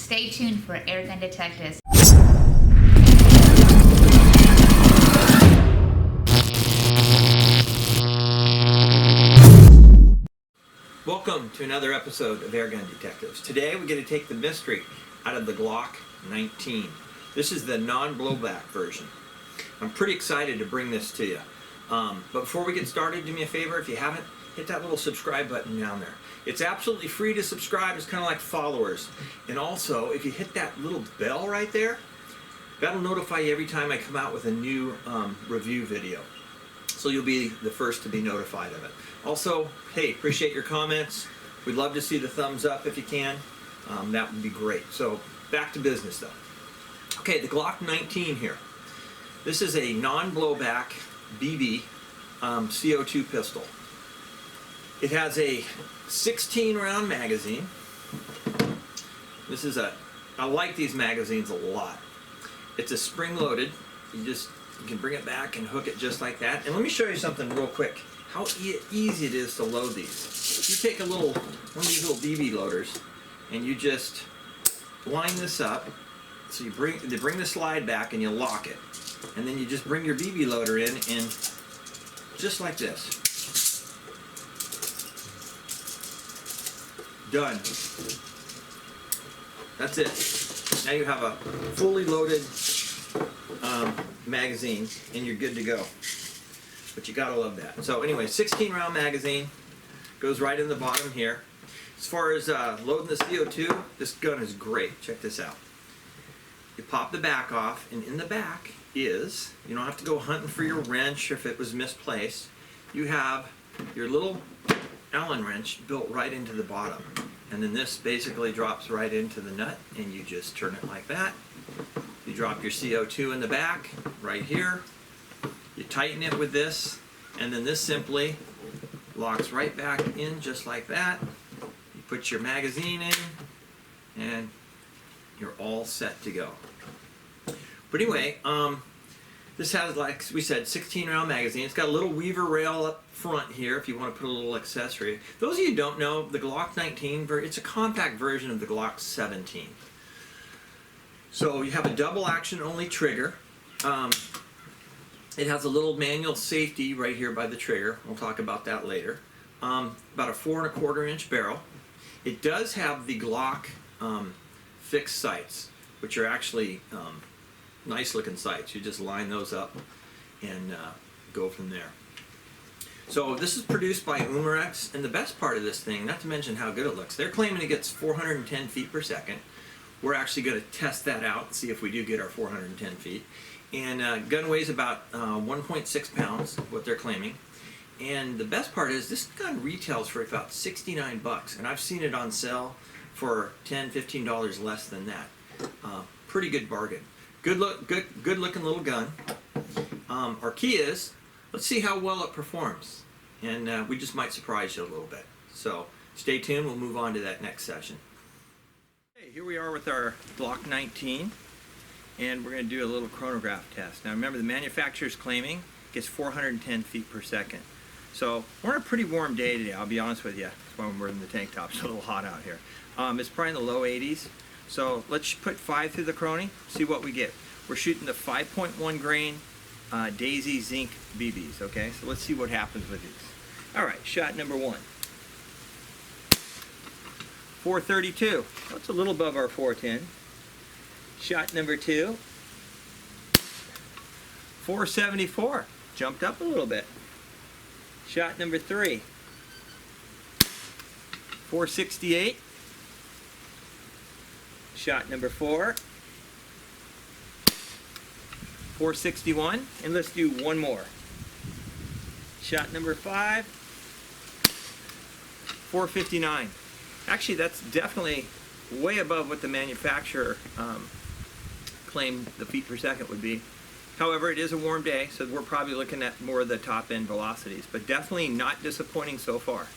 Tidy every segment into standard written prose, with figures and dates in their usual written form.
Stay tuned for Airgun Detectives. Welcome to another episode of Airgun Detectives. Today we're going to take the mystery out of the Glock-19. This is the non-blowback version. I'm pretty excited to bring this to you. But before we get started, do me a favor, if you haven't, hit that little subscribe button down there. It's absolutely free to subscribe. It's kind of like followers. And also, if you hit that little bell right there, that'll notify you every time I come out with a new review video. So you'll be the first to be notified of it. Also, hey, appreciate your comments. We'd love to see the thumbs up if you can. That would be great. So back to business though. Okay, the Glock-19 here. This is a non-blowback BB CO2 pistol. It has a 16 round magazine. This is I like these magazines a lot. It's a spring loaded. You can bring it back and hook it just like that. And let me show you something real quick. How easy it is to load these. You take one of these little BB loaders and you just line this up. So you bring the slide back and you lock it. And then you just bring your BB loader in and just like this. Done. That's it. Now you have a fully loaded magazine and you're good to go. But you gotta love that. So anyway, 16 round magazine goes right in the bottom here. As far as loading the CO2, this gun is great. Check this out. You pop the back off, and in the back is, you don't have to go hunting for your wrench if it was misplaced. You have your little Allen wrench built right into the bottom. And then this basically drops right into the nut, and you just turn it like that. You drop your CO2 in the back, right here. You tighten it with this, and then this simply locks right back in just like that. You put your magazine in, and you're all set to go. But anyway, this has, like we said, 16 round magazine. It's got a little weaver rail up front here if you want to put a little accessory. Those of you who don't know, the Glock-19, it's a compact version of the Glock-17. So you have a double action only trigger. It has a little manual safety right here by the trigger. We'll talk about that later. About a 4 1/4 inch barrel. It does have the Glock fixed sights, which are actually nice looking sights. You just line those up and go from there. So this is produced by Umarex, and the best part of this thing, not to mention how good it looks, they're claiming it gets 410 feet per second. We're actually going to test that out and see if we do get our 410 feet. And gun weighs about 1.6 pounds, what they're claiming. And the best part is this gun retails for about 69 bucks, and I've seen it on sale for $10, $15 less than that. Pretty good bargain. Good looking little gun. Our key is, let's see how well it performs, and we just might surprise you a little bit. So stay tuned. We'll move on to that next session. Okay, here we are with our Glock-19. And we're going to do a little chronograph test. Now remember, the manufacturer's claiming it gets 410 feet per second. So we're on a pretty warm day today, I'll be honest with you. That's why I'm wearing the tank top. It's a little hot out here. It's probably in the low 80s. So let's put 5 through the chrony, see what we get. We're shooting the 5.1 grain Daisy Zinc BBs, okay? So let's see what happens with these. All right, shot number 1. 432. That's a little above our 410. Shot number 2, 474, jumped up a little bit. Shot number 3, 468. Shot number 4, 461, and let's do one more. Shot number 5, 459. Actually, that's definitely way above what the manufacturer claimed the feet per second would be. However, it is a warm day, so we're probably looking at more of the top end velocities, but definitely not disappointing so far.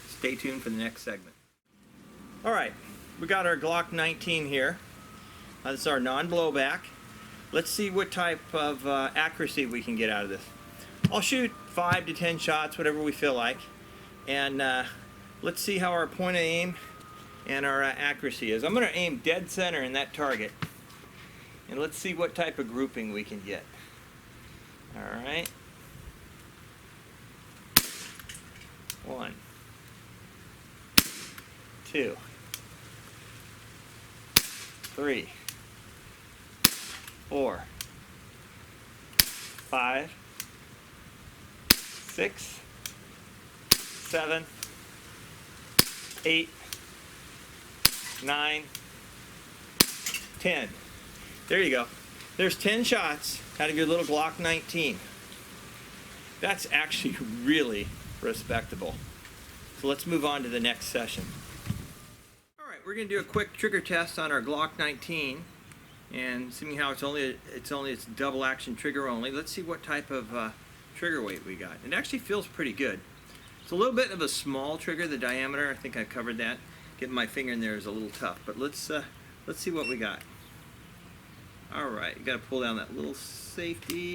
Stay tuned for the next segment. All right, we got our Glock-19 here. This is our non-blowback. Let's see what type of accuracy we can get out of this. I'll shoot 5 to 10 shots, whatever we feel like, and let's see how our point of aim and our accuracy is. I'm going to aim dead center in that target, and let's see what type of grouping we can get. All right. 1, 2, 3, 4, 5, 6, 7, 8, 9, 10. There you go. There's 10 shots out of your little Glock-19. That's actually really respectable. So let's move on to the next session. All right, we're going to do a quick trigger test on our Glock-19, and seeing how it's double action trigger only. Let's see what type of trigger weight we got. It actually feels pretty good. It's a little bit of a small trigger. The diameter, I think I covered that. Getting my finger in there is a little tough, but let's see what we got. All right, you got to pull down that little safety.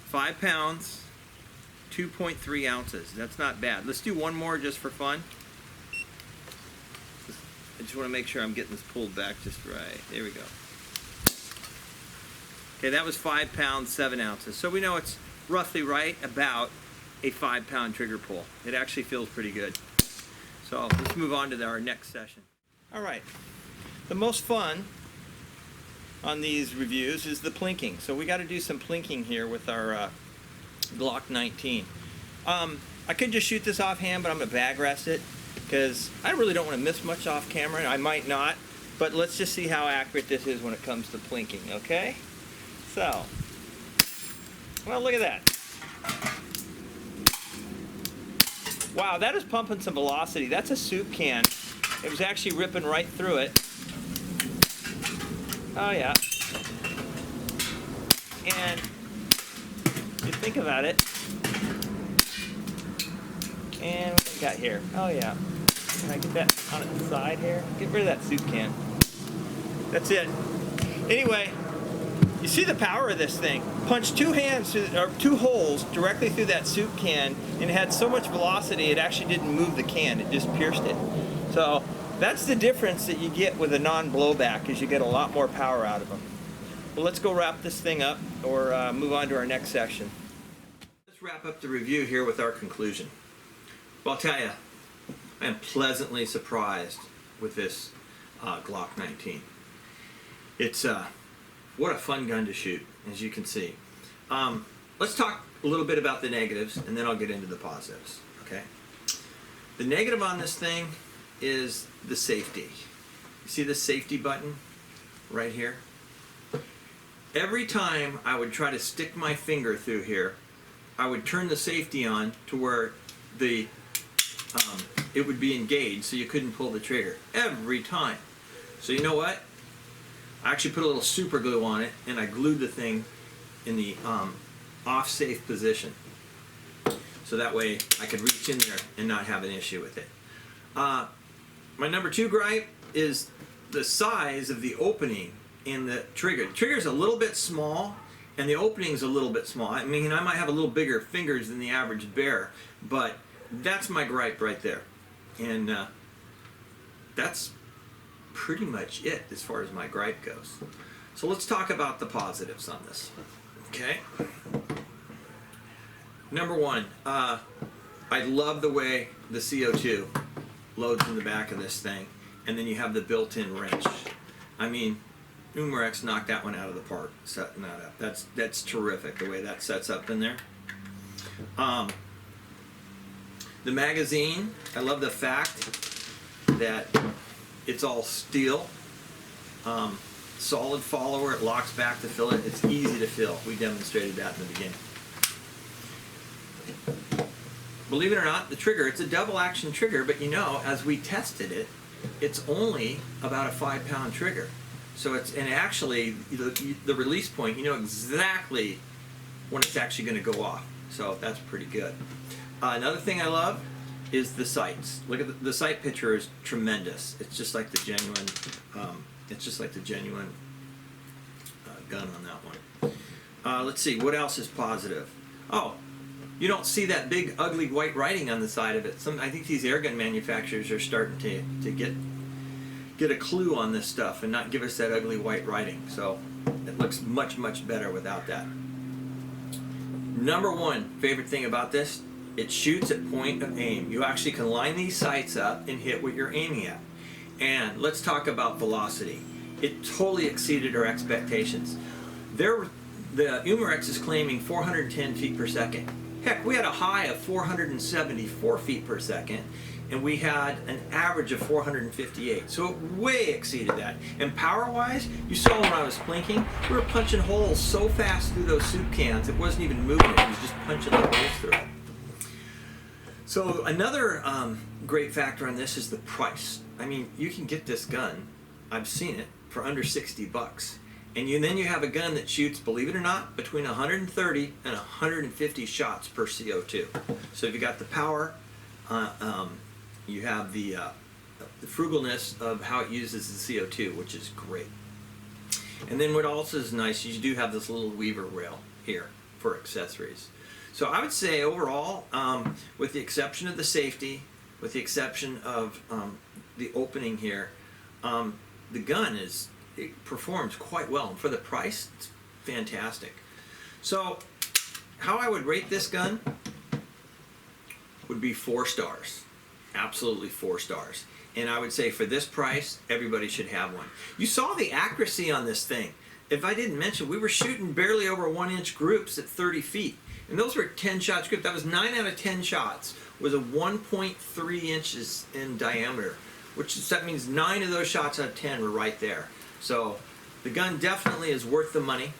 5 pounds. 2.3 ounces. That's not bad. Let's do one more just for fun. I just want to make sure I'm getting this pulled back just right. There we go. Okay, that was 5 pounds, 7 ounces. So we know it's roughly right about a 5-pound trigger pull. It actually feels pretty good. So let's move on to our next session. All right. The most fun on these reviews is the plinking. So we got to do some plinking here with our Glock-19. I could just shoot this offhand, but I'm going to bag rest it because I really don't want to miss much off camera. I might not, but let's just see how accurate this is when it comes to plinking, okay? So, well, look at that. Wow, that is pumping some velocity. That's a soup can. It was actually ripping right through it. Oh, yeah. And you think about it, and what do we got here? Oh yeah, can I get that on its side here? Get rid of that soup can. That's it. Anyway, you see the power of this thing. Punched 2 holes directly through that soup can, and it had so much velocity it actually didn't move the can, it just pierced it. So that's the difference that you get with a non-blowback, is you get a lot more power out of them. Well, let's go wrap this thing up, or move on to our next section. Let's wrap up the review here with our conclusion. Well, I'll tell you, I am pleasantly surprised with this Glock-19. It's what a fun gun to shoot, as you can see. Let's talk a little bit about the negatives, and then I'll get into the positives. Okay. The negative on this thing is the safety. You see the safety button right here? Every time I would try to stick my finger through here, I would turn the safety on to where it would be engaged, so you couldn't pull the trigger. Every time. So you know what? I actually put a little super glue on it, and I glued the thing in the off-safe position. So that way I could reach in there and not have an issue with it. My number 2 gripe is the size of the opening in the trigger. The trigger's a little bit small, and the opening's a little bit small. I mean, I might have a little bigger fingers than the average bear, but that's my gripe right there. And that's pretty much it as far as my gripe goes. So let's talk about the positives on this. Okay. Number 1, I love the way the CO2 loads in the back of this thing, and then you have the built-in wrench. I mean, Umarex knocked that one out of the park, setting that up. That's terrific, the way that sets up in there. The magazine, I love the fact that it's all steel. Solid follower, it locks back to fill it. It's easy to fill. We demonstrated that in the beginning. Believe it or not, the trigger, it's a double action trigger, but you know, as we tested it, it's only about a 5-pound trigger. So it's, and actually, the release point, you know exactly when it's actually going to go off. So that's pretty good. Another thing I love is the sights. Look at the sight picture is tremendous. It's just like the genuine. Gun on that one. Let's see what else is positive. Oh, you don't see that big ugly white writing on the side of it. I think these airgun manufacturers are starting to get a clue on this stuff and not give us that ugly white writing. So it looks much, much better without that. Number one favorite thing about this, it shoots at point of aim. You actually can line these sights up and hit what you're aiming at. And let's talk about velocity. It totally exceeded our expectations. The Umarex is claiming 410 feet per second. Heck, we had a high of 474 feet per second, and we had an average of 458. So it way exceeded that. And power-wise, you saw when I was plinking, we were punching holes so fast through those soup cans, it wasn't even moving it was just punching the holes through it. So another great factor on this is the price. I mean, you can get this gun, I've seen it, for under 60 bucks. And then you have a gun that shoots, believe it or not, between 130 and 150 shots per CO2. So if you got the power, you have the frugalness of how it uses the CO2, which is great. And then what also is nice is you do have this little weaver rail here for accessories. So I would say overall, with the exception of the safety, with the exception of the opening here, the gun it performs quite well, and for the price, it's fantastic. So how I would rate this gun would be 4 stars. Absolutely 4 stars. And I would say for this price, everybody should have one. You saw the accuracy on this thing. If I didn't mention, we were shooting barely over 1-inch groups at 30 feet. And those were 10 shots group. That was 9 out of 10 shots was a 1.3 inches in diameter, that means 9 of those shots out of 10 were right there. So the gun definitely is worth the money.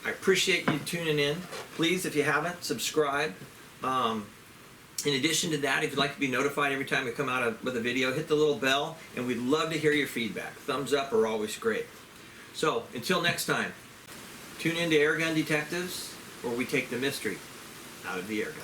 I appreciate you tuning in. Please, if you haven't, subscribe. In addition to that, if you'd like to be notified every time we come out with a video, hit the little bell, and we'd love to hear your feedback. Thumbs up are always great. So until next time, tune in to Airgun Detectives, where we take the mystery out of the airgun.